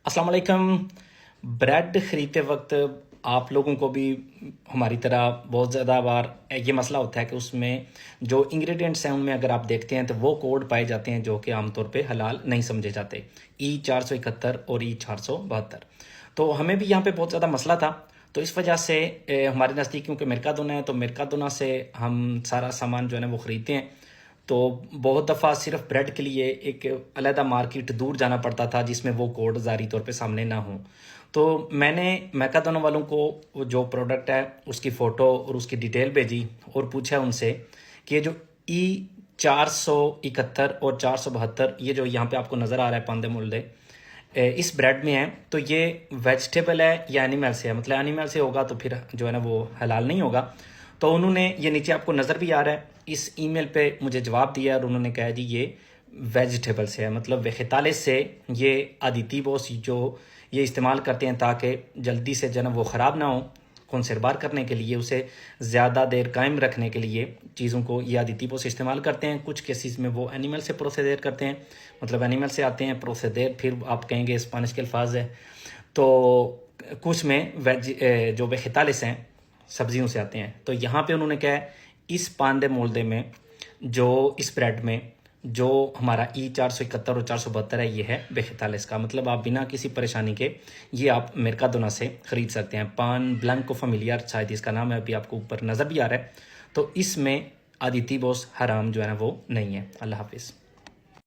अस्सलाम वालेकुम। ब्रेड ख़रीदते वक्त आप लोगों को भी हमारी तरह बहुत ज़्यादा बार ये मसला होता है कि उसमें जो इंग्रेडिएंट्स हैं उनमें अगर आप देखते हैं तो वो कोड पाए जाते हैं जो कि आमतौर पे हलाल नहीं समझे जाते। E471 और E472। तो हमें भी यहाँ पे बहुत ज़्यादा मसला था। तो इस वजह से हमारे नज़दीक क्योंकि मिर्कादोना है तो मिर्कादोना से हम सारा सामान जो है ना वो ख़रीदते हैं। तो बहुत दफ़ा सिर्फ ब्रेड के लिए एक अलहदा मार्केट दूर जाना पड़ता था जिसमें वो कोड ज़ारी तौर पे सामने ना हो। तो मैंने मैकाडोना वालों को वो जो प्रोडक्ट है उसकी फ़ोटो और उसकी डिटेल भेजी और पूछा उनसे कि ये जो E471 और 472 ये जो यहाँ पे आपको नज़र आ रहा है पांदे मुल्दे इस ब्रेड में है, तो ये वेजिटेबल है या एनिमल से है। मतलब एनिमल से होगा तो फिर जो है ना वो हलाल नहीं होगा। तो उन्होंने ये नीचे आपको नज़र भी आ रहा है इस ईमेल पे मुझे जवाब दिया और उन्होंने कहा जी ये वेजिटेबल से है, मतलब वेजिटाले से। ये अदितिवोस जो ये इस्तेमाल करते हैं ताकि जल्दी से जो है ना वो ख़राब ना हो, कंसर्वार करने के लिए, उसे ज़्यादा देर कायम रखने के लिए चीज़ों को ये अदितिवोस इस्तेमाल करते हैं। कुछ केसेस में वो एनिमल से प्रोसेसर करते हैं, मतलब एनिमल से आते हैं प्रोसेसर, फिर आप कहेंगे स्पेनिश के अल्फाज है। तो कुछ में वेज जो वेजिटालेस हैं सब्जियों से आते हैं। तो यहाँ पे उन्होंने क्या है इस पांदे मोल्दे में जो इस ब्रेड में जो हमारा E471 और 472 है ये है वेजिटालेस का। मतलब आप बिना किसी परेशानी के ये आप मेर्काडोना से ख़रीद सकते हैं। पान ब्लैंको फैमिलियर शायद इसका नाम है, अभी आपको ऊपर नज़र भी आ रहा है। तो इसमें अदितिवोस हराम जो है ना वो नहीं है। अल्लाह हाफिज़।